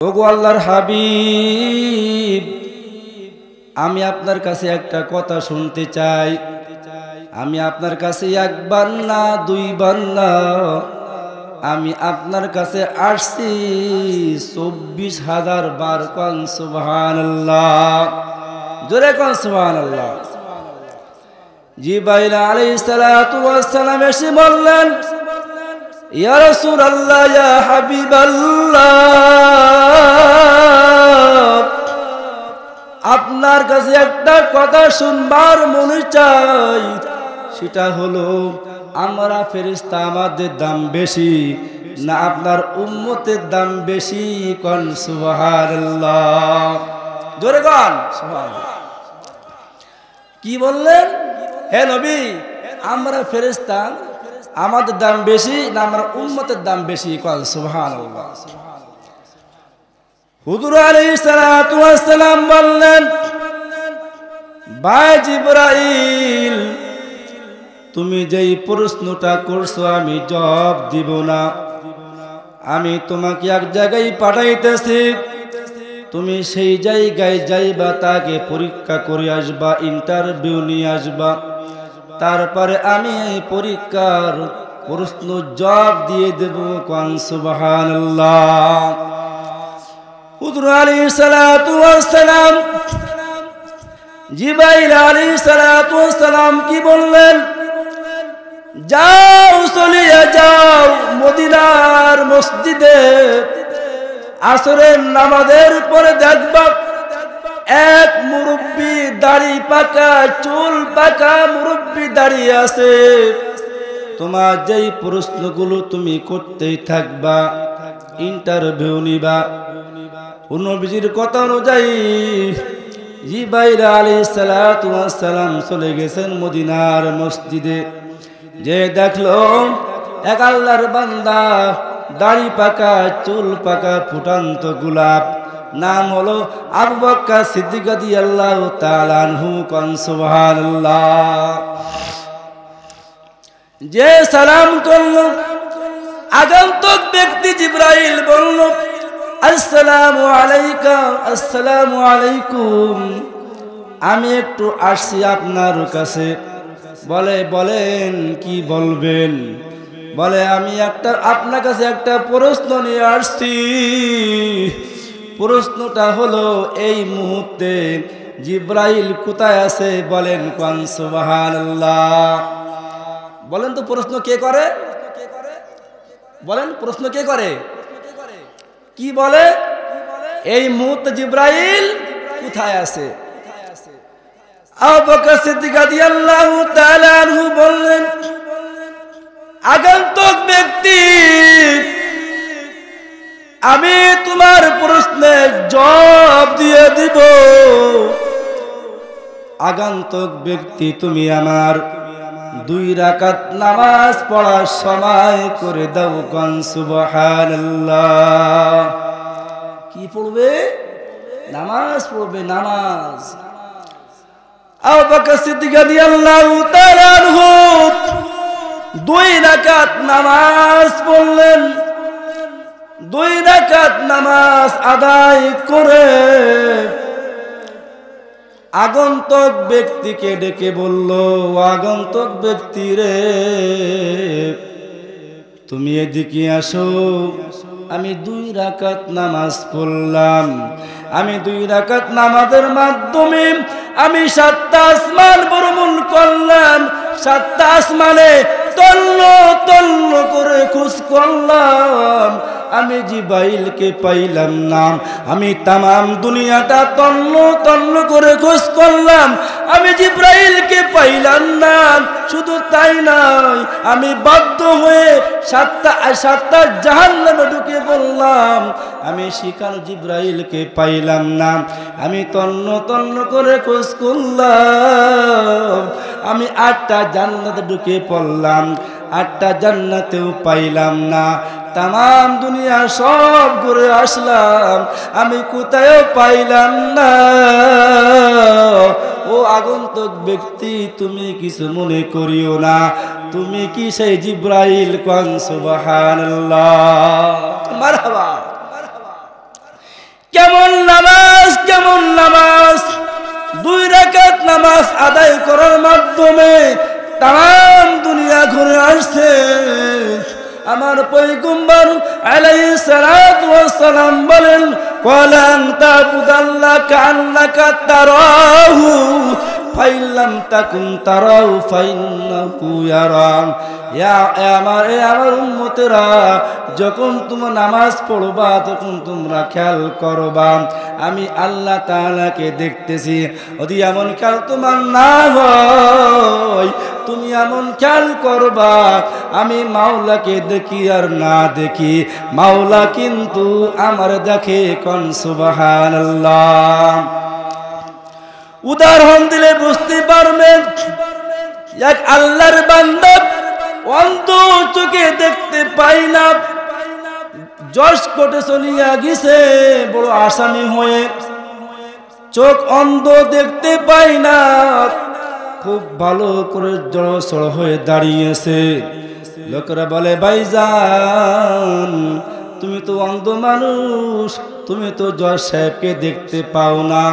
ওগো আল্লাহর হাবিব, আমি আপনার কাছে একটা কথা শুনতে চাই। আমি আপনার কাছে একবার না দুইবার না, আমি আপনার কাছে আসছি 24,000 বার। কোন সুবহানাল্লাহ, জোরে কোন সুবহানাল্লাহ। জিবরাইল আলাইহিস সালাতু ওয়াস সালাম এসে বললেন, ইয়া রাসূলুল্লাহ, ইয়া হাবিবাল্লাহ, আপনার কাছে একটা কথা শুনবার মনে চাই। সেটা হলো, আমরা ফেরেশতা আমাদের দাম বেশি না আপনার উম্মতের দাম বেশি? কোন সুবহানাল্লাহ, জোরে কোন সুবহানাল্লাহ। কি বললেন? হে নবী, আমরা ফেরেশতা আমাদের দাম বেশি না আমার উম্মতের দাম বেশি? কোন সুবহানাল্লাহ। হুজুর আলাইহিস সালাতু ওয়াস সালাম বললেন, ভাই জিবরাইল, তুমি যেই প্রশ্নটা করছো আমি জবাব দিব না। আমি তোমাকে এক জায়গায় পাঠাইতেছি, তুমি সেই জায়গায় যাইবা, তাকে পরীক্ষা করে আসবা, ইন্টারভিউ নিয়ে আসবা। তারপরে আমি এই পরীক্ষার প্রশ্ন জবাব দিয়ে দেব। কোন সুবহানাল্লাহ। হুজুর আলাইহিস সালাতু ওয়াস সালাম, জিবরাইল আলাইহিস সালাতু ওয়াস সালাম কি বললেন? যাও, চলিয়ে যাও মদিনার মসজিদে, আসরের নামাজের পরে দেখবা এক মুরব্বি, দাড়ি পাকা, চুল পাকা মুরব্বি দাঁড়িয়ে আছে। তোমার যেই প্রশ্নগুলো তুমি করতেই থাকবা, ইন্টারভিউ নিবা। নবীজির কথা অনুযায়ী জিবরাইল আলাইহিস সালাতু ওয়াস সালাম চলে গেছেন মদিনার মসজিদে। যে দেখলো এক আল্লাহর বান্দা, দাড়ি পাকা, চুল পাকা, ফুটান্ত গোলাপ, নাম হলো আবু বকর সিদ্দিক রাদিয়াল্লাহু তাআলা আনহু। কোন সুবহানাল্লাহ। যে সালাম করল, আগন্তুক ব্যক্তি জিবরাইল বলল, আসসালামু আলাইকা, আসসালামু আলাইকুম, আমি একটু আসছি আপনার কাছে। বলে, বলেন কি বলবেন? বলে, আমি আপনার কাছে একটা প্রশ্ন নিয়ে আসছি। প্রশ্নটা হলো, এই মুহূর্তে জিবরাইল কোথায় আছে? বলেন কোন সুবহানাল্লাহ। বলেন তো প্রশ্ন কে করে? বলেন প্রশ্ন কে করে? কি বলে? এই মুহূর্তে জিবরাইল কোথায় আছে? আবু বকর সিদ্দিক রাদিয়াল্লাহু তাআলা আনহু বললেন, আগন্তুক ব্যক্তি, আমি তোমার প্রশ্নের জবাব দিয়ে দিব। আগন্তুক ব্যক্তি, তুমি আমার 2 রাকাত নামাজ পড়ার সময় করে দাও। কোন সুবহানাল্লাহ। কি পড়বে? নামাজ পড়বে, নামাজ। আবু বকর সিদ্দিক রাদিয়াল্লাহু তাআলা আনহু 2 রাকাত নামাজ পড়লেন। 2 রাকাত নামাজ আদায় করে আগন্তুক ব্যক্তিকে ডেকে বলল, আগন্তুক ব্যক্তি রে, তুমি এদিকে আসো। আমি 2 রাকাত নামাজ পড়লাম। আমি 2 রাকাত নামাজের মাধ্যমে আমি 7টা আসমান ভ্রমণ করলাম। 7টা আসমানে তন্ন তন্ন করে খোঁজ করলাম, আমি জিবরাইলকে পাইলাম না। আমি তামাম দুনিয়াটা তন্ন তন্ন করে খোঁজ করলাম, আমি জিবরাইলকে পাইলাম না। শুধু তাই নয়, আমি বাধ্য হয়ে 7টা জাহান্নামে ঢুকে পড়লাম। আমি সেখানে জিবরাইলকে পাইলাম না। আমি তন্ন তন্ন করে খোঁজ করলাম, আমি 8টা জান্নাতে ঢুকে পড়লাম। 8টা জান্নাতেও পাইলাম না। তামাম দুনিয়া সব ঘুরে আসলাম, আমি কোথাও পাইলাম না। ও আগন্তুক ব্যক্তি, তুমি কিছু মনে করিও না, তুমি কি সেই জিবরাইল? কোন সুবহানাল্লাহ, মারহাবা। কেমন নামাজ, কেমন নামাজ! 2 রাকাত নামাজ আদায় করার মাধ্যমে তাম দুনিয়া ঘুরে আসছে। আমার পয়গম্বর আলাইহিস সালাতু ওয়াস সালাম বলেন, ওয়ালান তাবুদাল্লাহ কান্নাকা তারাহু ফাইল্লাম তাকুন তারাহু ফাইন্নাহু ইয়ারাক। আমার উম্মতেরা, যখন তোমরা নামাজ পড়বা তখন তোমরা খেয়াল করবা আমি আল্লাহ তাআলাকে দেখতেছি। যদি এমন খেয়াল তোমার না হয়, তুমি এমন খেয়াল করবা আমি মাওলাকে দেখি আর না দেখি, মাওলা কিন্তু আমার দেখে। কোন সুবহানাল্লাহ। উদাহরণ দিলে বুঝতে পারবেন, এক আল্লাহর বান্দা অন্ধ, চোখে দেখতে পাই না, জজ কোর্টে চলিয়া গেছে বড় আসামি হয়ে, চোখ অন্ধ, দেখতে পাই না, খুব ভালো করে জড়সড় হয়ে দাঁড়িয়েছে। লোকেরা বলে, ভাইজান তুমি তো অন্ধ মানুষ, তুমি তো জজ সাহেবকে দেখতে পাও না,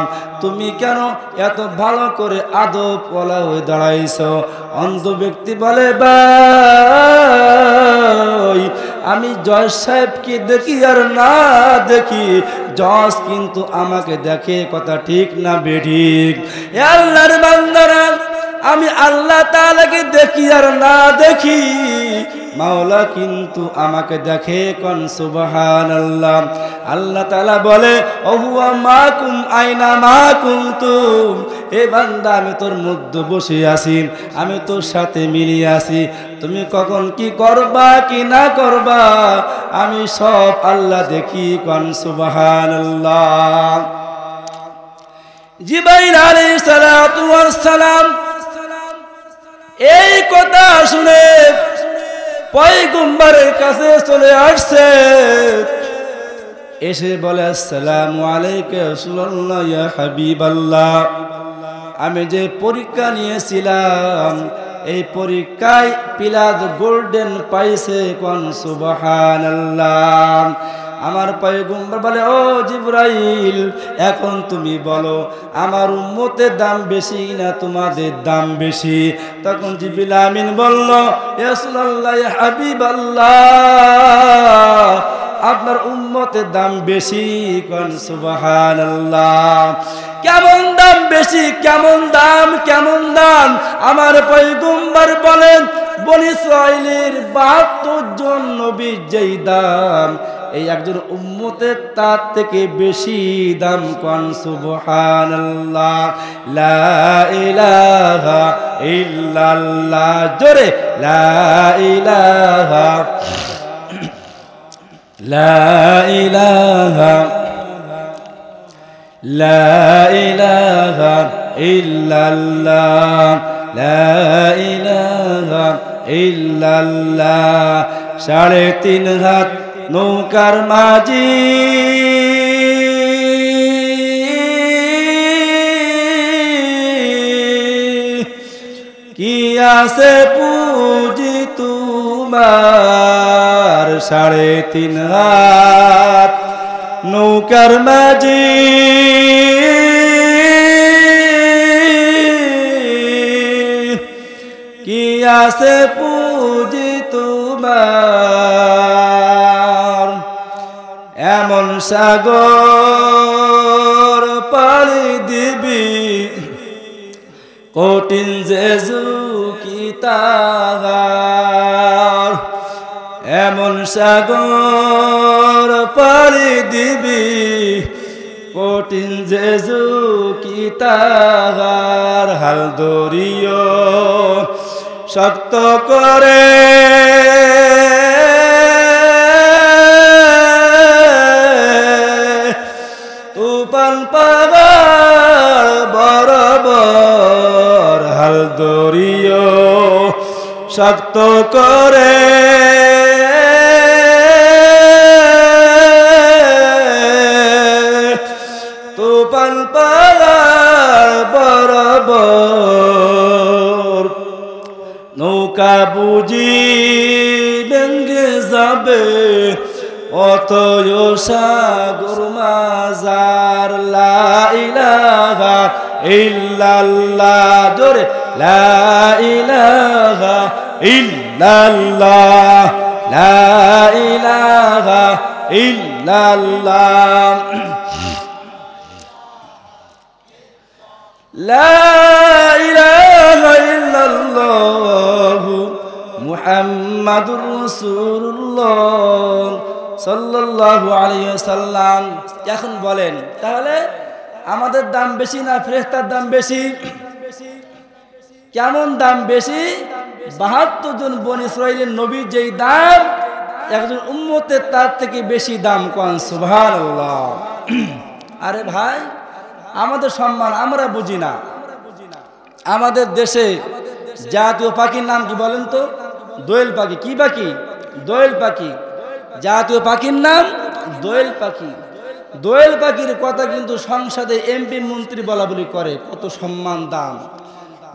তুমি কেন এত ভালো করে আদব ওয়ালা হয়ে দাঁড়াইছ? অন্ধ ব্যক্তি বলে, ভাই আমি জজ সাহেবকে দেখি আর না দেখি, জজ কিন্তু আমাকে দেখে। কথা ঠিক না বেঠিক? আল্লাহর বান্দারা, আমি আল্লাহ তাআলাকে দেখি আর না দেখি, মাওলা কিন্তু আমাকে দেখে। কোন সুবহানাল্লাহ। আল্লাহ তাআলা বলে, ওহুয়া মাকুম আইনা মা কুনতুম। এ বান্দা, আমি তোর মধ্যে বসে আছি, আমি তোর সাথে মিলিয়ে আছি, তুমি কখন কি করবা কি না করবা আমি সব আল্লাহ দেখি। কোন সুবহানাল্লাহ। জিবরাইল আলাইহিস সালাতু ওয়াস সালাম এই কথা শুনে পয়গম্বরের কাছে চলে আসছে, এসে বলে, আসসালামু আলাইকা ইয়া রাসূলুল্লাহ ইয়া হাবিবাল্লাহ। আমি যে পরীক্ষা নিয়েছিলাম, এই পরীক্ষায় প্লাস গোল্ডেন পাইছে। কোন সুবহানাল্লাহ। আমার পয়গম্বর বলে, ও জিবরাইল, এখন তুমি বলো আমার উম্মতের দাম বেশি না তোমাদের দাম বেশি? তখন জিবরিল আমিন বলল, ইয়া রাসূলুল্লাহ ইয়া হাবিবাল্লাহ, আপনার উম্মতের দাম বেশি। কোন সুবহানাল্লাহ। কেমন দাম বেশি? কেমন দাম? কেমন দাম? আমার পয়গম্বর বলেন, বনি ইসরাইলের 72 জন নবীর যেই দাম, এই একজন উম্মতের তার থেকে বেশি দাম। কোন সুবহানাল্লাহ। লা ইলাহা ইল্লাল্লাহ। জোরে লা ইলাহা, লা ইলাহা, লা ইলাহা ইল্লাল্লাহ, লা ইলাহা ইল্লাল্লাহ। 3.5 হাত নৌকার মাঝি, কি আছে পুঁজি তোমার? 3.5 হাত নৌকার মাঝি, কি আছে পুঁজি তোমার? এমন সাগর পাড়ি দিবি, কঠিন যে ঝুঁকি তার। এমন সাগর পাড়ি দিবি, কঠিন যে ঝুঁকি তার। হাল ধরিও শক্ত করে, তুফান পাহাড় বরাবর। হাল ধরিও শক্ত করে, তুফান পাহাড় বরাবর। নৌকা বুঝি ভেঙে যাবে, অতয় সাগর মাজার লা ইলাহা ইল্লাল্লাহ জোরে লা ইলাহা ইল্লাল্লাহ লা ইলাহা ইল্লাল্লাহ লা ইলাহা ইল্লাল্লাহ মুহাম্মাদুর রাসূলুল্লাহ সাল্লাল্লাহু আলাইহি ওয়াসাল্লাম। এখন বলেন তাহলে আমাদের দাম বেশি না ফেরেশতার দাম বেশি? কেমন দাম বেশি? 72 জন বনী ইসরাঈলের নবীর যেই দাম, একজন উম্মতের তার থেকে বেশি দাম। কোন সুবহানাল্লাহ। আরে ভাই, আমাদের সম্মান আমরা বুঝি না। আমাদের দেশে জাতীয় পাখির নাম কি বলেন তো? দোয়েল পাখি। কি পাখি? দোয়েল পাখি। জাতীয় পাখির নাম দোয়েল পাখি। দোয়েল পাখির কথা কিন্তু সংসদে এমপি মন্ত্রী বলা বলি করে, কত সম্মান দাম।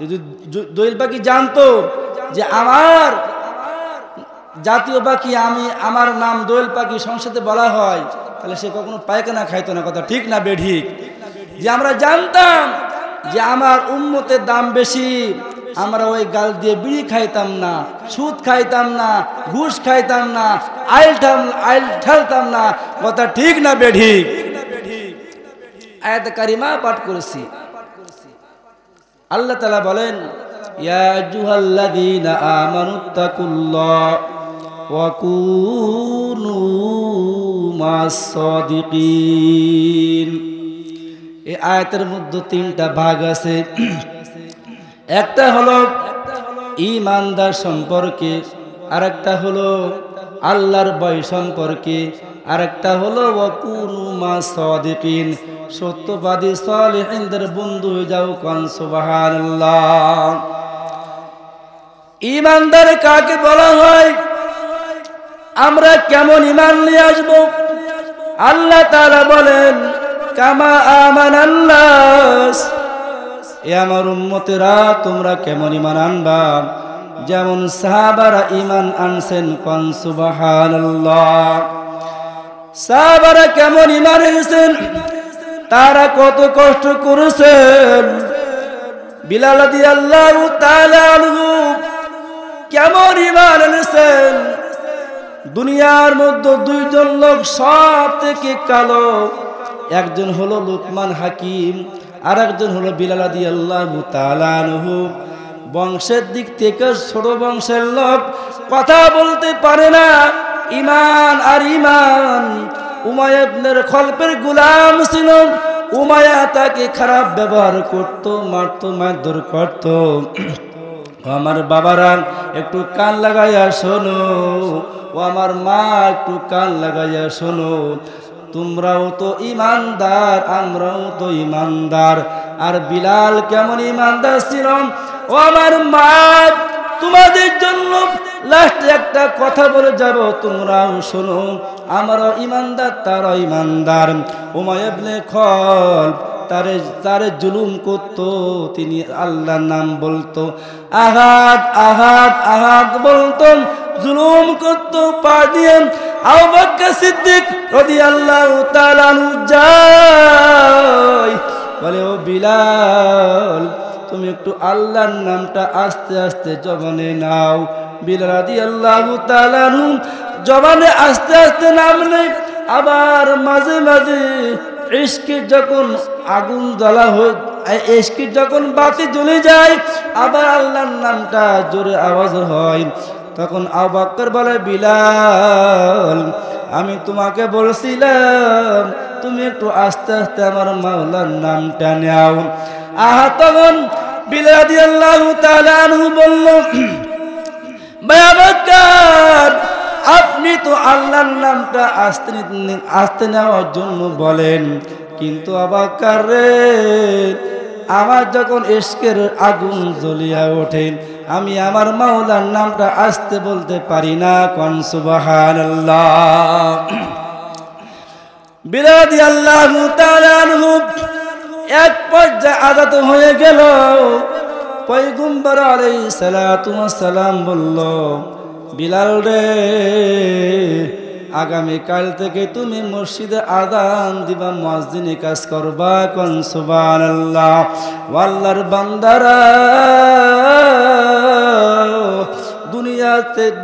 যদি দোয়েল পাখি জানতো যে আমার জাতীয় পাখি, আমার নাম দোয়েল পাখি সংসদে বলা হয়, তাহলে সে কখনো পায়খানা খাইতো না। কথা ঠিক না বেঠিক? যে আমরা জানতাম যে আমার উম্মতের দাম বেশি, আমরা ওই গাল দিয়ে বিড়ি খাইতাম না, সুদ খাইতাম না, ঘুষ খাইতাম না, আইল ঠালতাম না। কথা ঠিক না বেঠিক? আয়াতে কারিমা পাঠ করেছি। আল্লাহ তাআলা বলেন, ইয়া আইয়ুহাল্লাযীনা আমানুত্তাকুল্লাহ ওয়া কুনু মাস-সাদিকিন। এই আয়াতের মধ্যে 3টা ভাগ আছে। একটা হলো ঈমানদার সম্পর্কে, আরেকটা হলো আল্লাহর ভয় সম্পর্কে, আরেকটা হলো ওয়া কুনু মাস-সাদিকিন, সত্যবাদী সালেহিনদের বন্ধু হয়ে যাও। কোন সুবহানাল্লাহ। ঈমানদার কাকে বলা হয়? আমরা কেমন ঈমান নিয়ে আসব? আল্লাহ তাআলা বলেন, কামা আমানান নাস, এ আমার উম্মতেরা তোমরা কেমন ঈমান আনবা যেমন সাহাবারা ঈমান আনছেন। কোন সুবহানাল্লাহ। সাহাবারা কেমন ঈমান এনেছেন? তারা কত কষ্ট করেছেন। বিলাল রাদিয়াল্লাহু তাআলা আনহু কেমন ঈমান এনেছেন? দুনিয়ার মধ্যে 2 জন লোক সব থেকে কালো, একজন হলো লুকমান হাকিম, আর একজন হলো বিলাল রাদিয়াল্লাহু তাআলা আনহু। বংশের দিক থেকে ছোট বংশের লোক, কথা বলতে পারে না। ঈমান আর ঈমান। উমাইয়া ইবনে খলফের গোলাম ছিল। উমাইয়া তাকে খারাপ ব্যবহার করত, মারত, মারধর করত। আমার বাবারা একটু কান লাগাইয়া শোনো, ও আমার মা একটু কান লাগাইয়া শোনো, তোমরাও তো ঈমানদার, আমরাও তো ঈমানদার। আর বিলাল কেমন ঈমানদার ছিল? ও আমার মা, তোমাদের জন্য লাস্ট একটা কথা বলে যাব, তোমরাও শোনো। আমরাও ঈমানদার, তারাও ঈমানদার। উমাইয়া ইবনে খলফ তারে জুলুম করত, তিনি আল্লাহর নাম বলতো, আহাদ আহাদ আহাদ বলতো, জুলুম করত পা দিয়ে। আবু বকর সিদ্দিক রাদিয়াল্লাহু তাআলা আনহু যায়, বলে, ও বিলাল, তুমি একটু আল্লাহর নামটা আস্তে আস্তে জবানে নাও। বিলাল রাদিয়াল্লাহু তাআলা আনহু জবানে আস্তে আস্তে নাম নেয়। আবার মাঝে মাঝে ইশকের যখন আগুন জ্বালা হয়, ইশকের যখন বাতি জ্বলে যায়, আবার আল্লাহর নামটা জোরে আওয়াজ হয়। তখন আবু বকর বলে, বিলাল, আমি তোমাকে বলছিলাম তুমি একটু আস্তে আস্তে আমার মাওলার নামটা নাও। তখন বিলাল রাদিয়াল্লাহু তাআলা আনহু বলল, আবু বকর, আপনি তো আল্লাহর নামটা আস্তে নেওয়ার জন্য বলেন, কিন্তু আবু বকর রে, আমার যখন ইশকের আগুন জ্বলিয়া ওঠে, আমি আমার মাওলার নামটা আস্তে বলতে পারি না। কোন সুবহানাল্লাহ। বিলাল রাদিয়াল্লাহু তাআলা আনহু এক পর্যায়ে আজাদ হয়ে গেল। পয়গম্বর আলাইহিস সালাতু ওয়াস সালাম বলল, বিলাল রে, আগামীকাল থেকে তুমি মসজিদে আযান দিবা, মুয়াজ্জিনি কাজ করবা। কোন সুবহানাল্লাহ। আল্লাহর বান্দারা,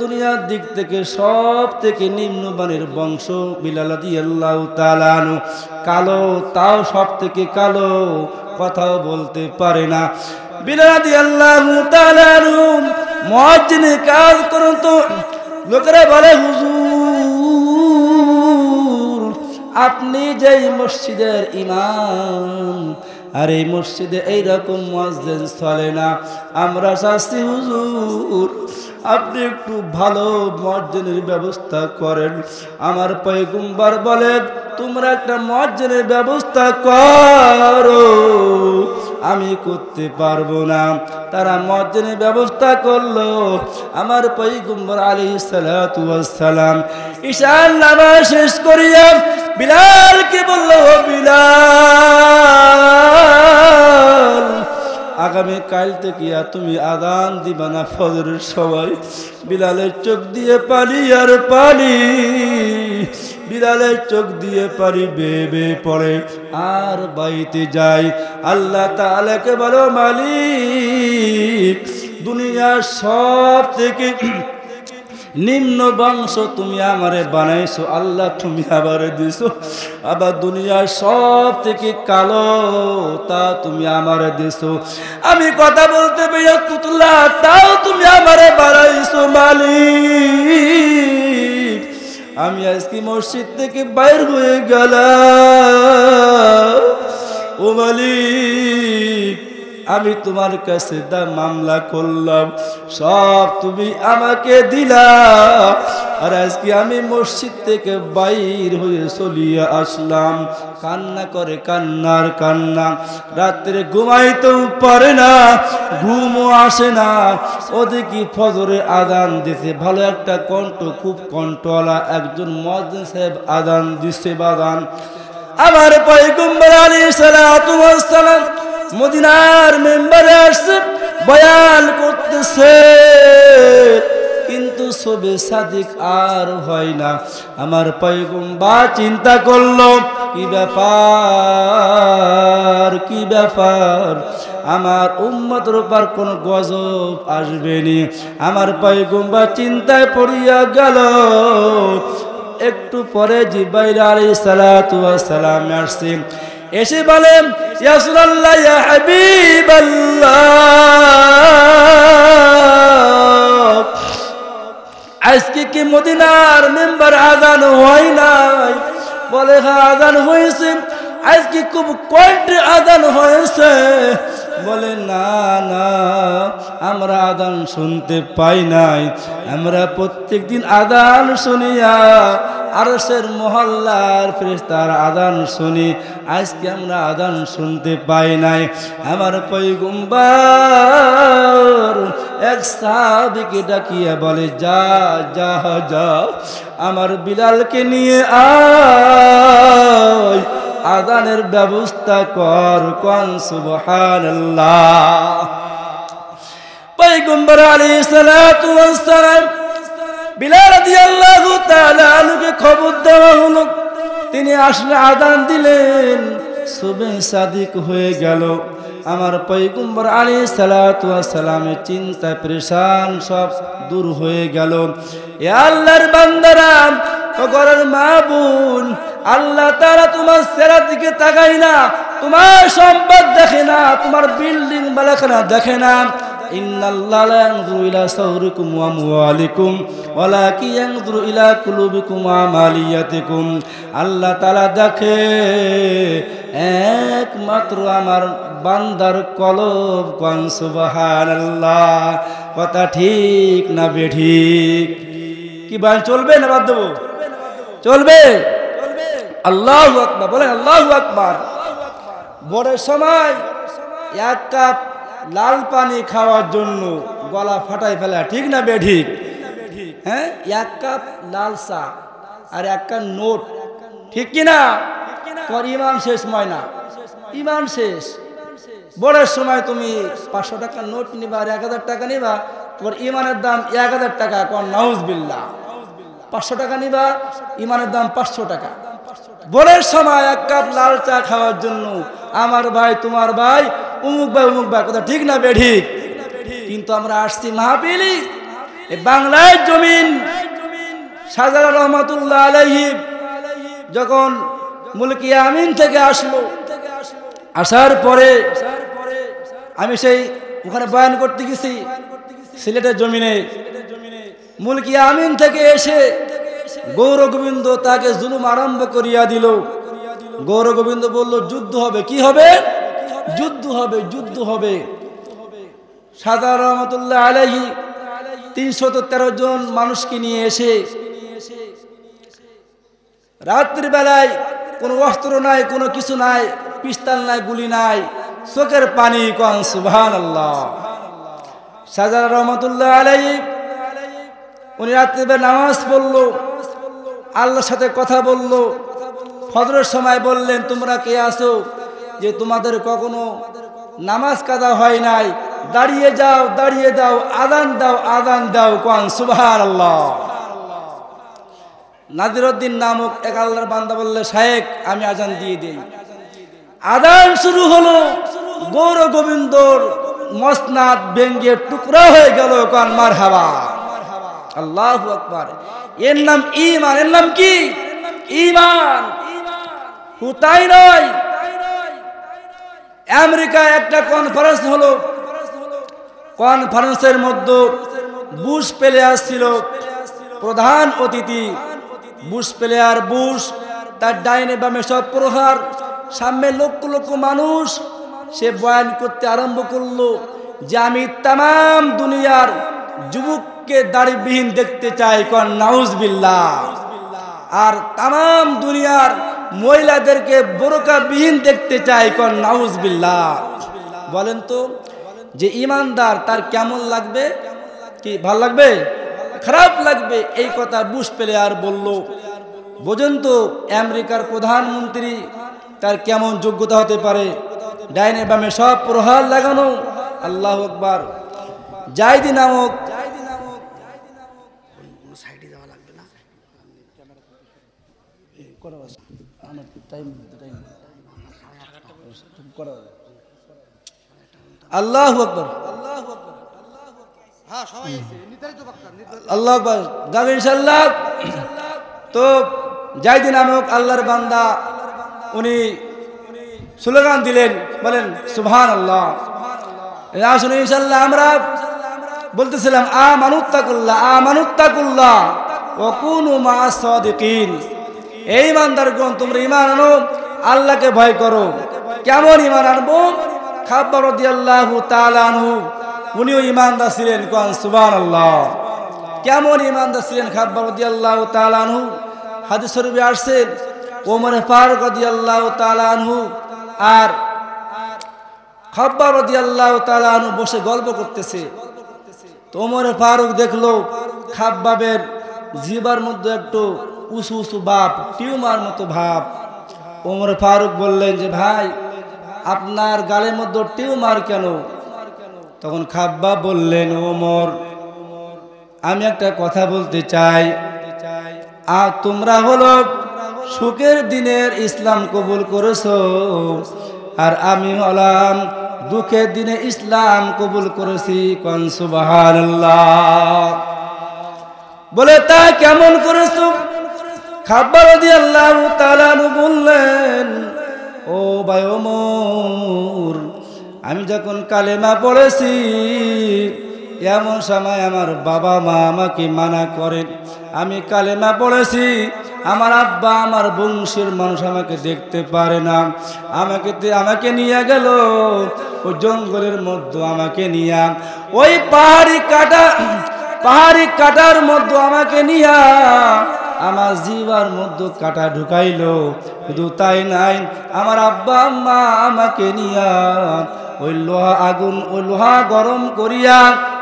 দুনিয়ার দিক থেকে সব থেকে নিম্নমানের বংশ বিলাল রাদিয়াল্লাহু তাআলা আনহু। কালো, তাও সব থেকে কালো, কথাও বলতে পারে না। বিলাল রাদিয়াল্লাহু তাআলা আনহু মুয়াজ্জিনে কাজ করুন তো লোকেরা বলে, হুজুর আপনি যেই মসজিদের ইমাম, আর এই মসজিদে এইরকম মুয়াজ্জিন চলে না। আমরা চাচ্ছি হুজুর আপনি একটু ভালো মুয়াজ্জিনের ব্যবস্থা করেন। আমার পয়গম্বর বলেন, তোমরা একটা মুয়াজ্জিনের ব্যবস্থা করো, আমি করতে পারবো না। তারা মুয়াজ্জিনের ব্যবস্থা করলো। আমার পয়গম্বর আলাইহিস সালাতু ওয়াস সালাম ঈশার নামাজ শেষ করিয়া বিলালকে বলল, ও বিলাল, আগামী কাল থেকে তুমি আযান দিবা না ফজরের সময়। বিলালের চোখ দিয়ে পানি আর পানি, বিলালের চোখ দিয়ে পানি বেয়ে বেয়ে পড়ে আর বাইতে যায়। আল্লাহ তাআলাকে বলো, মালিক দুনিয়ার সব থেকে নিম্ন বংশ তুমি আমারে বানাইছো আল্লাহ, তুমি আমারে দিছো। আবার দুনিয়ার সব থেকে কালো, তা তুমি আমারে দিছো। আমি কথা বলতে পেয়ে তুতলা, তাও তুমি আমারে বানাইছো মালিক। আমি আজকে মসজিদ থেকে বাইর হয়ে গেলাম, ও মালিক আমি তোমার কাছে মামলা করলাম, সব তুমি আমাকে দিলা, আর আজকে আমি মসজিদ থেকে বাইর হয়ে চলিয়ে আসলাম। কান্না করে, কান্নার কান্না, রাত্রে ঘুমাইতেও পারে না, ঘুমও আসে না। ওদিকে ফজরে আযান দিছে, ভালো একটা কণ্ঠ, খুব কণ্ঠওয়ালা একজন মুয়াজ্জিন সাহেব আযান দিছে। বাদান আমার পয়গম্বর আলাইহিস সালাতু ওয়াস সালাম মদিনার মেম্বারে আসছে, বয়ান করতেছে, কিন্তু সবে সাদিক আর হয় না। আমার পয়গম্বর চিন্তা করলো, কি ব্যাপার, কি ব্যাপার, আমার উম্মতের উপর কোন গজব আসবেনি। আমার পয়গম্বর চিন্তায় পড়িয়া গেল। একটু পরে জিবরাইল আলাইহিস সালাতু ওয়াস সালাম আসছে, এসে বলেন, ইয়া রাসূলুল্লাহ, ইয়া হাবিবাল্লাহ, আজকে কি মদিনার মেম্বার আযান হয় নাই? বলে, হ্যাঁ আযান হয়েছে। আজকে খুব কণ্ঠে আযান হয়েছে। বলে, না না, আমরা আযান শুনতে পাই নাই। আমরা প্রত্যেকদিন আযান শুনিয়া আরশের মহল্লার ফেরেশতার আযান শুনি, আজকে আমরা আযান শুনতে পাই নাই। আমার পয়গম্বর এক সাহাবীকে ডাকিয়া বলে, যা যা যা, আমার বিলালকে নিয়ে আয়, আযানের ব্যবস্থা কর। কোন সুবহানাল্লাহ। পয়গম্বর আলাইহিস সালাতু ওয়াস সালাম বিলাল রাদিয়াল্লাহু তাআলা আনহুকে খবর দেওয়া হলো। তিনি আসলে আযান দিলেন, সুবহে সাদিক হয়ে গেল। আমার পয়গম্বর আলাইহিস সালাতু ওয়াস সালামের চিন্তা পেরেশান সব দূর হয়ে গেল। এ আল্লাহর বান্দারা, ও ঘরের মা বোন, আল্লাহ তাআলা তোমার চেহারা দিকে তাকায় না, তোমার সম্পদ দেখে না, তোমার বিল্ডিং বালাখানা দেখে না। ইন্নাল্লাহা লা ইয়ানজুরু ইলা সাওরিকুম ওয়া আমওয়ালিকুম ওয়ালাকিন ইয়ানজুরু ইলা কুলুবিকুম ওয়া আমালিয়াতিকুম। আল্লাহ তাআলা দেখে একমাত্র আমার বান্দার কলব। কোন সুবহানাল্লাহ। কথা ঠিক না বেঠিক? কি ভাই চলবে না বাদ দেবো? চলবে। আল্লাহু আকবার বলেন, আল্লাহু আকবার। ভোরের সময় এক কাপ লাল পানি খাওয়ার জন্য গলা ফাটাই ফেলা, ঠিক না বেঠিক? হ্যাঁ, এক কাপ লাল চা আর এক কাপ নোট, ঠিক কিনা? তোর ইমান শেষ, ময়না ইমান শেষ। ভোরের সময় তুমি 500 টাকার নোট নিবা আর 1000 টাকা নিবা, তোমার ইমানের দাম 1000 টাকা। কোন নাউজুবিল্লাহ। 500 টাকা নিবা, ইমানের দাম 500 টাকা। ভোরের সময় 1 কাপ লাল চা খাওয়ার জন্য আমার ভাই তোমার ভাই অমুক ভাই কথা ঠিক না বেঠিক? কিন্তু আমরা আসছি মাহফিলি এই বাংলার জমিন। শাহজালাল রহমাতুল্লাহ আলাইহি যখন মুলকি আমিন থেকে আসলো, আসার পরে আমি সেই ওখানে বয়ান করতে গেছি সিলেটের জমিনে। মুলকি আমিন থেকে এসে গৌর গোবিন্দ তাকে জুলুম আরম্ভ করিয়া দিল। গৌর গোবিন্দ বলল যুদ্ধ হবে। কি হবে? যুদ্ধ হবে, যুদ্ধ হবে। শাহজালাল রহমাতুল্লাহ আলাইহি 313 জন মানুষকে নিয়ে এসে রাত্রি বেলায় কোনো অস্ত্র নাই, কোনো কিছু নাই, পিস্তল নাই, গুলি নাই, চোখের পানি। কোন সুবহানাল্লাহ। শাহজালাল রহমাতুল্লাহ আলাইহি উনি রাত্রিবেলা নামাজ পড়লো, আল্লাহর সাথে কথা বললো। ফজরের সময় বললেন তোমরা কে আছো যে তোমাদের কখনো নামাজ কাজা হয় নাই? দাঁড়িয়ে যাও, দাঁড়িয়ে যাও, আযান দাও, আযান দাও। কোন সুবহানাল্লাহ। নাজিরউদ্দিন নামক এক আল্লাহর বান্দা বললে শায়েখ আমি আযান দিয়ে দেই। আযান শুরু হলো, গৌর গোবিন্দর মসনাদ ভেঙ্গে টুকরা হয়ে গেল। কোন মারহাবা, আল্লাহু আকবার। এর নাম ঈমান। এর নাম কি? ঈমান। তাই নয়, আমেরিকায় একটা কনফারেন্স হলো। কনফারেন্সের মধ্যে বুশ প্লেয়ার ছিল প্রধান অতিথি। বুশ প্লেয়ার, বুশ তার ডাইনে বামে সব প্রহার, সামনে লক্ষ লক্ষ মানুষ। সে বয়ান করতে আরম্ভ করলো যে আমি তাম দুনিয়ার যুবককে দাড়িবিহীন দেখতে চাই। কোন নাউজুবিল্লাহ। আর তাম দুনিয়ার মহিলাদেরকে বোরকাবিহীন দেখতে চাই। কোন নাউজুবিল্লাহ। বলেন তো যে ইমানদার তার কেমন লাগবে? কি ভালো লাগবে? খারাপ লাগবে। এই কথা বুশ প্লেয়ার বলল। বোঝেন তো আমেরিকার প্রধানমন্ত্রী তার কেমন যোগ্যতা হতে পারে? ডাইনে বামে সব প্রহার লাগানো। আল্লাহু আকবার। জায়দি নামক আল্লাহু আকবার, আল্লাহু আকবার যাবে ইনশাআল্লাহ। তো জায়দি নামক আল্লাহর বান্দা উনি স্লোগান দিলেন, বলেন সুবহানাল্লাহ। আসলে ইনশাআল্লাহ আমরা বলতেছিলাম আমানুত্তাকুল্লাহ, আমানুত্তাকুল্লাহ ওয়া কুনু মা'আস সাদিকিন। এই ইমানদারগণ তোমরা ঈমান আনো, আল্লাহকে ভয় করো। কেমন ঈমান আনবো? খাব্বাব রাদিয়াল্লাহু তাআলা আনহু উনিও ঈমানদার ছিলেন। কোন সুবহানাল্লাহ। কেমন ঈমানদার ছিলেন খাব্বাব রাদিয়াল্লাহু তাআলা আনহু? হাদিস শরীফে আসছে ওমর ফারুক রাদিয়াল্লাহু তাআলা আনহু আর খাব্বাব রাদিয়াল্লাহু তাআলা আনহু বসে গল্প করতেছে। তো ওমর ফারুক দেখলো খাব্বাবের জিহ্বার মধ্যে একটু উঁচু উঁচু ভাব, টিউমার মতো ভাব। ওমর ফারুক বললেন যে ভাই আপনার গালের মধ্যে টিউমার কেন? তখন খাব্বাব বললেন ওমর আমি একটা কথা বলতে চাই। আর তোমরা হলো সুখের দিনের ইসলাম কবুল করেছো, আর আমি হলাম দুঃখের দিনে ইসলাম কবুল করেছি। কোন সুবহানাল্লাহ। বলে তা কেমন করেছো? খাব্বাব রাদিয়াল্লাহু তাআলা বললেন ও ভাই ওমর আমি যখন কালেমা পড়েছি এমন সময় আমার বাবা মা আমাকে মানা করেন। আমি কালেমা পড়েছি, আমার আব্বা আমার বংশের মানুষ আমাকে দেখতে পারে না। আমাকে নিয়ে গেল ওই জঙ্গলের মধ্যে, আমাকে নিয়ে ওই পাহাড়ি কাটার মধ্যে আমাকে নিয়ে আমার জিহ্বার মধ্যে কাটা ঢুকাইলো। শুধু তাই নাই, আমার আব্বা আম্মা আমাকে নিয়ে ওই লোহা গরম করিয়া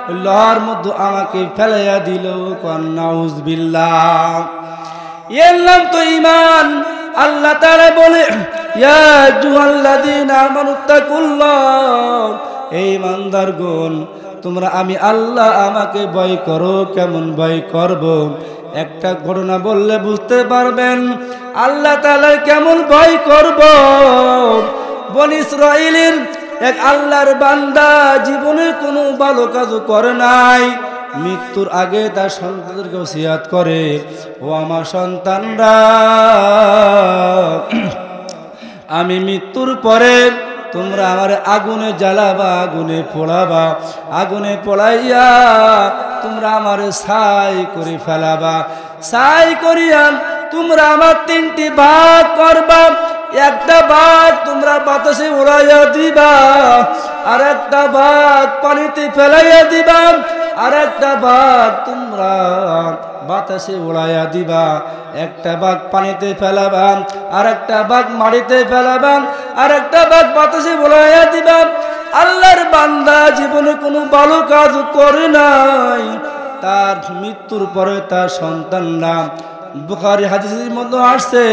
ওই লোহার মধ্যে আমাকে ফেলাইয়া দিল। কোন নাউজুবিল্লাহ। এর নাম তো ঈমান। আল্লাহ তাআলা বলে ইয়া আইয়ুহাল্লাযীনা আমানুত্তাকুল্লাহ, এই ইমানদারগণ তোমরা আমি আল্লাহ আমাকে ভয় করো। কেমন ভয় করব? একটা ঘটনা বললে বুঝতে পারবেন আল্লাহ তাআলার কেমন ভয় করব। বনী ইসরাঈলের এক আল্লাহর বান্দা জীবনে কোনো ভালো কাজ করে নাই, মৃত্যুর আগে তার সন্তানদেরকে ওসিয়াত করে, ও আমার সন্তানরা, আমি মৃত্যুর পরে তোমরা আমার আগুনে জ্বালাবা, আগুনে পোড়াবা, আগুনে পোড়াইয়া তোমরা আমার ছাই করে ফেলাবা। ছাই করিয়া তোমরা আমার 3টি ভাগ করবা। একটা ভাগ তোমরা বাতাসে উড়াইয়া দিবা, আর একটা ভাগ পানিতে ফেলাইয়া দিবা, আর একটা ভাগ তোমরা বাতাসে উড়াইয়া দিবা। একটা ভাগ পানিতে ফেলাবা, আর একটা ভাগ মাটিতে ফেলাবা, আর একটা ভাগ বাতাসে উড়াইয়া দিবা। আল্লাহর বান্দা জীবনে কোনো ভালো কাজ করে নাই, তার মৃত্যুর পরে তার সন্তানরা, বুখারী হাদিসের মধ্যে আসছে,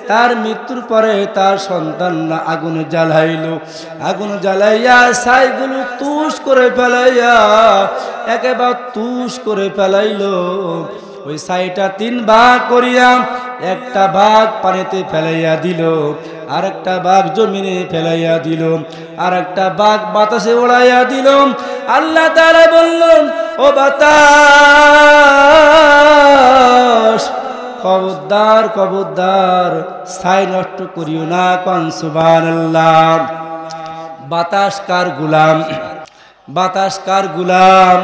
তার মৃত্যুর পরে তার সন্তানরা আগুনে জ্বালাইলো, আগুনে জ্বালাইয়া ছাইগুলো তুষ করে ফেলাইয়া একেবারে তুষ করে ফেলাইলো। ওই ছাইটা 3 ভাগ করিয়া একটা ভাগ পানিতে ফেলাইয়া দিল, আর একটা ভাগ জমিনে ফেলাইয়া দিল, আর একটা ভাগ বাতাসে উড়াইয়া দিল। আল্লাহ তাআলা বললেন, ও বাতাস, খবরদার খবরদার, ছাই নষ্ট করিও না। কোন সুবহানাল্লাহ। বাতাস কার গোলাম? বাতাস কার গোলাম?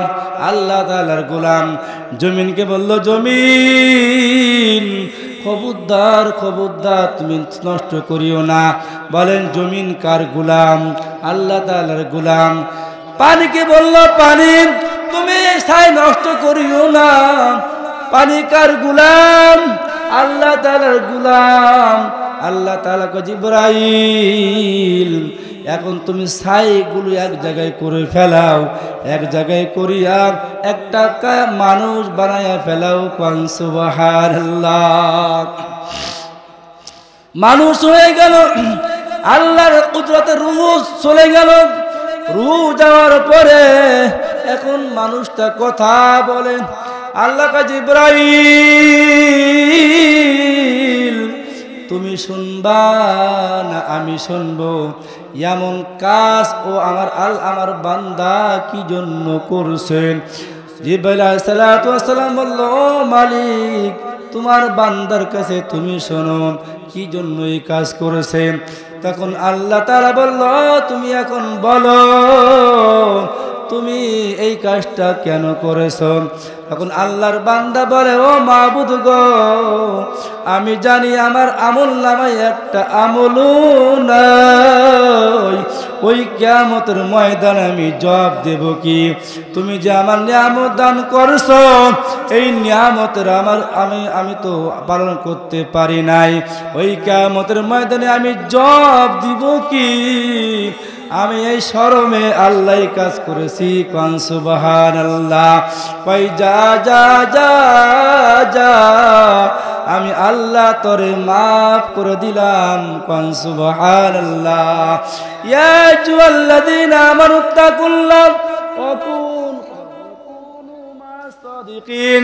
আল্লাহ তাআলার গোলাম। জমিনকে বলল, জমিন খবরদার খবরদার, তুমি নষ্ট করিও না। বলেন জমিন কার গোলাম? আল্লাহ তাআলার গোলাম। পানিকে বলল, পানি তুমি ছাই নষ্ট করিও না। পানি কার গোলাম? আল্লাহ তাআলার গোলাম। আল্লাহ তাআলা কয়, জিবরাইল, এখন তুমি ছাইগুলো এক জায়গায় করে ফেলাও, এক জায়গায় করিয়া একটা মানুষ বানাইয়া ফেলাও। কোন সুবহানাল্লাহ। মানুষ হয়ে গেল, আল্লাহর কুদরতে রূহ চলে গেল। রূহ যাওয়ার পরে এখন মানুষটা কথা বলে। আল্লাহ কা, জিবরাইল, তুমি শুনবা না আমি শুনবো? এমন কাজ ও আমার বান্দা কি জন্য করছেন? জিবরাইল আলাইহিস সালাতু ওয়াস সালাম বলল, ও মালিক, তোমার বান্দার কাছে তুমি শোনো কি জন্য এই কাজ করেছেন। তখন আল্লাহ তাআলা বলল, তুমি এখন বলো তুমি এই কাজটা কেন করেছো? তখন আল্লাহর বান্দা বলে, ও মাবুদ গো, আমি জানি আমার আমল নামায় একটা আমলও নাই, ওই কিয়ামতের ময়দানে আমি জবাব দেব কি? তুমি যে আমার নিয়ামত দান করছো, এই নিয়ামতের আমি তো পালন করতে পারি নাই, ওই কিয়ামতের ময়দানে আমি জবাব দিব কি? আমি এই শরমে আল্লাহ কাজ করেছি। কোন সুবহানাল্লাহ। কই, যা যা যা যা, আমি আল্লাহ তোরে মাফ করে দিলাম। কোন সুবহানাল্লাহ। ইয়া আইয়ুহাল্লাযীনা আমানুত্তাকুল্লাহ ওয়া কুনু মা'আস সাদিকিন।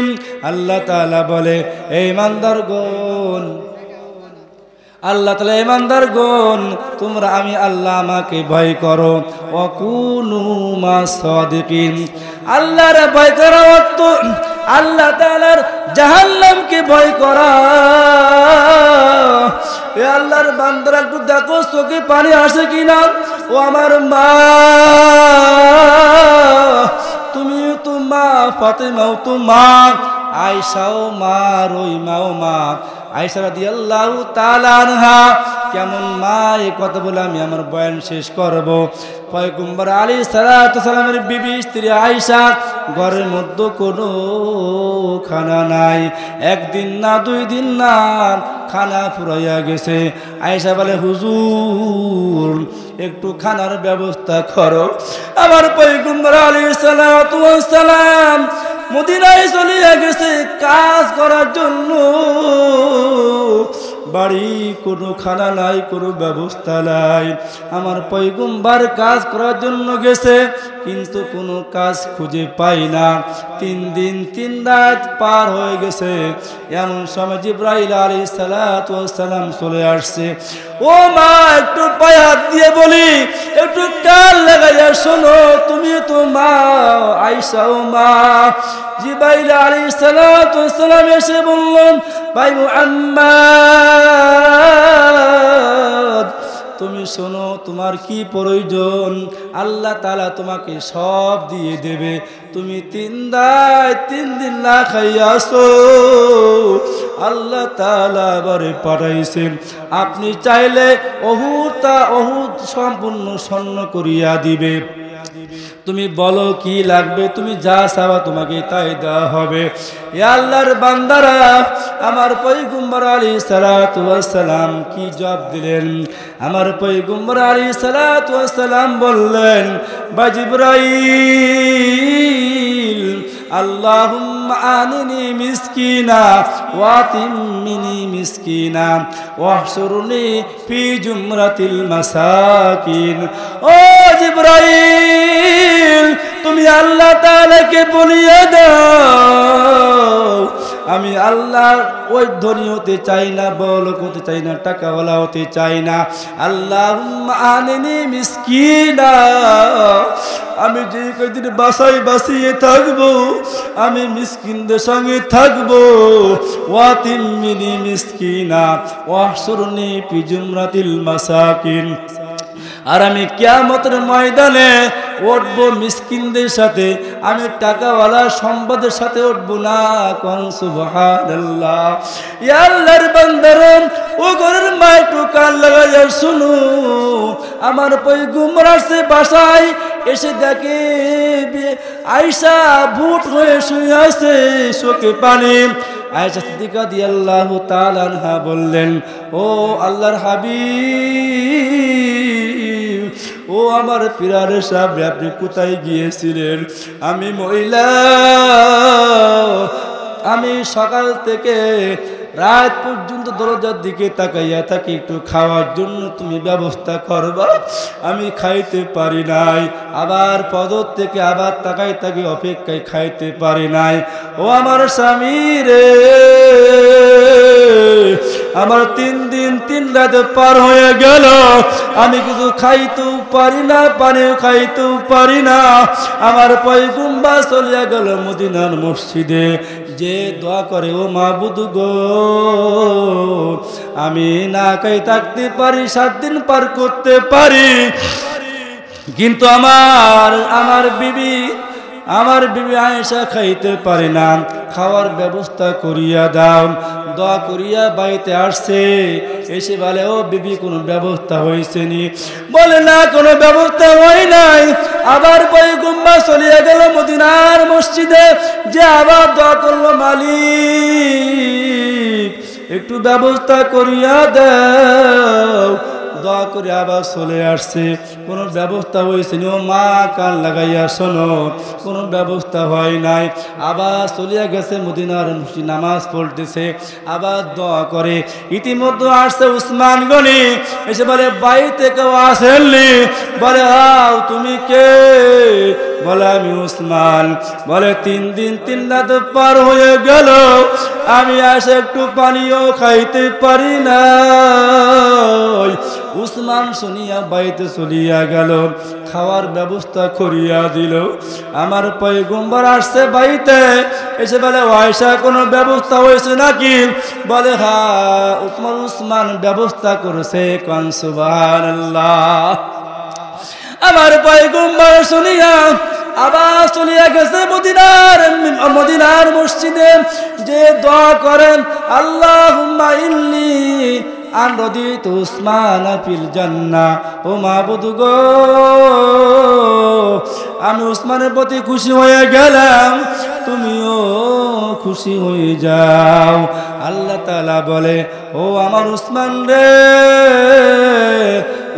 আল্লাহ তাআলা বলে, এই ইমানদারগণ, আল্লাহ তাআলা ইমানদারগণ, তোমরা আমি আল্লাহ আমাকে ভয় করো। ওয়া কুনু মা'আস সাদিকিন। আল্লাহর ভয় করা অর্থ আল্লাহ তাআলার জাহান্নামকে ভয় করা। এ আল্লাহর বান্দারা, একটু দেখো চোখে পানি আসে কিনা। ও আমার মা, তুমিও তো মা, ফাতেমাও তো মা, আয়েশাও মা, রহিমাও মা। আয়েশা রাদিয়াল্লাহু তাআলা আনহা কেমন মা, এই কথা বলে আমি আমার বয়ান শেষ করব। পয়গম্বর আলাইহিস সালাতু সালামের বিবি স্ত্রী আয়েশা, ঘরের মধ্যে কোনো খানা নাই, একদিন না 2 দিন না, খানা ফুরাইয়া গেছে। আয়েশা বলে, হুজুর একটু খানার ব্যবস্থা করো। আমার পয়গম্বর আলাইহিস সালাতু সালাম মদিনায় চলে গেছে কাজ করার জন্য। বাড়ি, কোনো খানা নাই, কোনো ব্যবস্থা নাই। আমার পয়গম্বর কাজ করার জন্য গেছে, কিন্তু কোনো কাজ খুঁজে পাই না। 3 দিন 3 রাত পার হয়ে গেছে। এমন সময় জিবরাইল আলাইহিস সালাতু ওয়াস সালাম চলে আসছে। ও মা, একটু পায়ে হাত দিয়ে বলি, একটু কান লাগাইয়া শোনো, তুমি তো মা আয়েশা। ও মা, জিবরাইল আলাইহিস সালাতু ওয়াস সালাম এসে বললেন, ভাই মুহাম্মদ, তুমি শোনো, তোমার কি প্রয়োজন, আল্লাহ তাআলা তোমাকে সব দিয়ে দেবে। তুমি 3 দিন না খাইয়া আসো, আল্লাহ তাআলা আবারে পাঠাইছেন। আপনি চাইলে অহুদ সম্পূর্ণ স্বর্ণ করিয়া দিবে। তুমি বলো কি লাগবে, তুমি যা চাওয়া তোমাকে তাই দেওয়া হবে। এ আল্লাহর বান্দারা, আমার পয়গম্বর আলাইহিস সালাতু ওয়াস সালাম কি জবাব দিলেন? আমার পয়গম্বর আলাইহিস সালাতু ওয়াস সালাম বললেন, বা জিবরাইল, আল্লাহুম্মা আনিনি মিসকিনা ওয়া তিম্মিনি মিসকিনা ওয়াহশুরনি ফি জুমরাতিল মাসাকিন। ও জিবরাইল, তুমি আল্লাহ তাআলাকে বলিয়ে দাও, আমি আল্লাহ ওই ধনী হতে চাই না, বড়লোক হতে চাই না, টাকাওয়ালা হতে চাই না। আল্লাহুম্মা আনিনি মিসকিনা, আমি যে কয়দিন বাসায় বাসিয়ে থাকবো, আমি মিসকিনদের সঙ্গে থাকবো। ওয়া তিম্মিনি মিসকিনা ওয়াহশুরনি ফি জুমরাতিল মাসাকিন, আর আমি কিয়ামতের ময়দানে উঠবো মিসকিনদের সাথে, আমি টাকাওয়ালা সম্পদের সাথে উঠবো না। কোন সুবহানাল্লাহ। ইয়া আল্লাহর বান্দারা, ও ঘরের মা, একটু কান লাগাইয়া শুনো, আমার পয়গম্বর আসছে বাসায়, এসে দেখে আয়েশা ভূত হয়ে শুয়ে আছে, চোখে পানি। আয়েশা সিদ্দিকা রাদিয়াল্লাহু তাআলা আনহা বললেন, ও আল্লাহর হাবিব, ও আমার পিরারে সাহেব, আপনি কোথায় গিয়েছিলেন? আমি মহিলা, আমি সকাল থেকে রাত পর্যন্ত দরজার দিকে তাকাইয়া থাকি, একটু খাওয়ার জন্য তুমি ব্যবস্থা করবা। আমি খাইতে পারি নাই, আবার পদর থেকে আবার তাকাই থাকি, অপেক্ষায় খাইতে পারি নাই। ও আমার স্বামী রে, আমার 3 দিন 3 রাত পার হয়ে গেল, আমি কিছু খাইতেও পারি না, পানিও খাইতেও পারি না। আমার পয়গম্বর চলিয়া গেল মদিনার মসজিদে, যে দোয়া করে, ও মাবুদ গো, আমি না খাই থাকতে পারি, 7 দিন পার করতে পারি, কিন্তু আমার বিবি আয়েশা খাইতে পারে না, খাওয়ার ব্যবস্থা করিয়া দাও। দোয়া করিয়া বাড়িতে আসছে, এসে বলে, ও বিবি, কোনো ব্যবস্থা হয়েছে নি? বলে, না, কোনো ব্যবস্থা হয় নাই। আবার পয়গম্বর চলিয়া গেল মদিনার মসজিদে, যে আবার দোয়া করলো, মালিক একটু ব্যবস্থা করিয়া দাও। দোয়া করে আবার চলে আসছে, কোনো ব্যবস্থা হয়েছে নি? ও মা, কান লাগাইয়া শোনো, কোনো ব্যবস্থা হয় নাই। আবার চলিয়া গেছে মদিনার মসজিদে, নামাজ পড়তেছে, আবার দোয়া করে। ইতিমধ্যে আসছে উসমান গনি, এসে বলে, বাড়িতে কেউ আসেননি? বলে, আও, তুমি কে? বলে, আমি উসমান। বলে, 3 দিন 3 রাত পার হয়ে গেল, আমি আসে একটু পানিও খাইতে পারি না। উসমান শুনিয়া বাড়িতে চলিয়া গেল, খাওয়ার ব্যবস্থা করিয়া দিল। আমার পয়গম্বর আসছে বাড়িতে, এসে বলে, আয়েশা, কোনো ব্যবস্থা হয়েছে নাকি? বলে, হ্যাঁ, উসমান ব্যবস্থা করেছে। কোন সুবহানাল্লাহ। আমার পয়গম্বর শুনিয়া আবার চলিয়া গেছে মদিনার মসজিদে, যে দোয়া করেন, আল্লাহুম্মা ইন্নী আন রাদিতু উসমানা ফিল জান্নাহ। ও মাবুদ গো, আমি উসমানের প্রতি খুশি হয়ে গেলাম, তুমিও খুশি হয়ে যাও। আল্লাহ তাআলা বলে, ও আমার উসমান রে,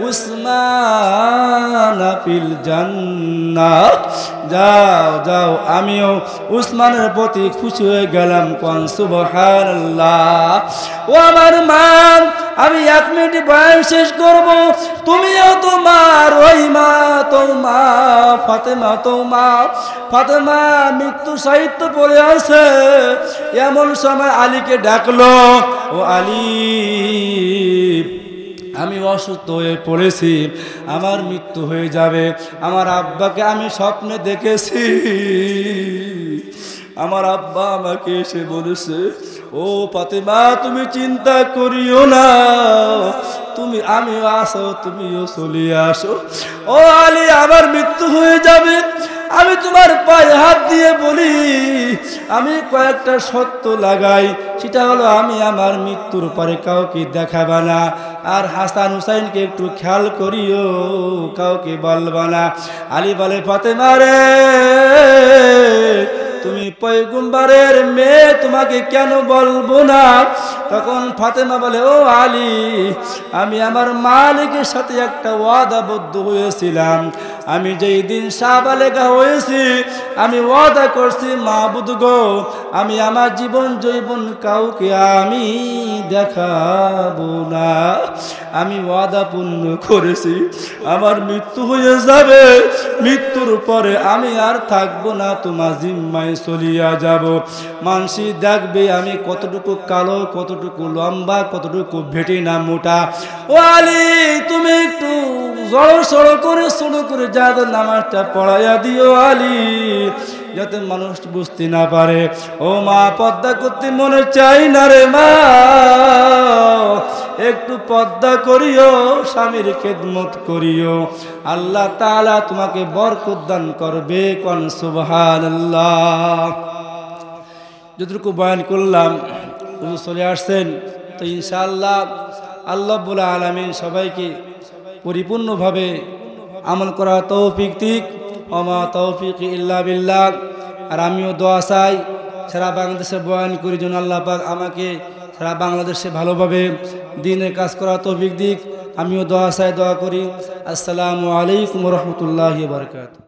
উসমান ফিল জান্নাহ, যাও যাও। আমিও উসমানের প্রতি খুশি হয়ে গেলাম। কোন সুবহানাল্লাহ। ও আমার মা, আমি 1 মিনিট বয়ান শেষ করব। তুমিও তোমার ওই মা, তো মা ফাতেমা, তো মা ফাতেমা মৃত্যু সাহিত্য পড়ে আছে। এমন সময় আলীকে ডাকলো, ও আলী, আমি অসুস্থ হয়ে পড়েছি, আমার মৃত্যু হয়ে যাবে। আমার আব্বাকে আমি স্বপ্নে দেখেছি। আমার আব্বা আমাকে এসে বলেছে, ও ফাতেমা তুমি চিন্তা করিও না, তুমি আমিও আসো, তুমিও চলে আসো। ও আলী, আমার মৃত্যু হয়ে যাবে। আমি তোমার পায়ে হাত দিয়ে বলি, আমি কয়েকটা শর্ত লাগাই। সেটা হলো, আমি আমার মৃত্যুর পরে কাউকে দেখাবা না, আর হাসান হুসাইনকে একটু খেয়াল করিও, কাউকে বলবা না। আলী বলে, ফাতেমা রে, তুমি পয়গম্বরের মেয়ে, তোমাকে কেন বলবো না? তখন ফাতেমা বলে, ও আলী, আমি আমার মালিকের সাথে একটা ওয়াদাবদ্ধ হয়েছিলাম। আমি যেই দিন শাহবালেগা হয়েছি, আমি ওয়াদা করছি, মাবুদ গো, আমি আমার জীবন জৈবন কাউকে আমি দেখাবো না। আমি ওয়াদা পূর্ণ করেছি। আমার মৃত্যু হয়ে যাবে, মৃত্যুর পরে আমি আর থাকবো না, তোমার জিম্মায় চলিয়া যাব। মানসি দেখবে আমি কতটুকু কালো, কতটুকু লম্বা, কতটুকু ভেটে না মোটা। ও আলী, তুমি একটু জড়ো সড়ো করে শুরু করে যাতে নামাজটা পড়াইয়া দিও আলী, যাতে মানুষ বুঝতে না পারে। ও মা, পর্দা করতে মনে চাই না রে মা, একটু পর্দা করিও, স্বামীর খেদমত করিও, আল্লাহ তাআলা তোমাকে বরকত দান করবে। কোন সুবহানাল্লাহ। যতটুকু বয়ান করলাম, চলে আসছেন, তো ইনশাআল্লাহ আল্লাহ রাব্বুল আলামিন সবাইকে পরিপূর্ণভাবে আমল করা তৌফিক দিক। ওমা তৌফিক ইল্লা বিল্লাহ। আর আমিও দোয়া চাই, সারা বাংলাদেশে বয়ান করি যেন আল্লাহ পাক আমাকে সারা বাংলাদেশে ভালোভাবে দ্বীনের কাজ করা তৌফিক দিক। আমিও দোয়া চাই, দোয়া করি। আসসালামু আলাইকুম ওয়া রাহমাতুল্লাহি ওয়া বারাকাতুহু।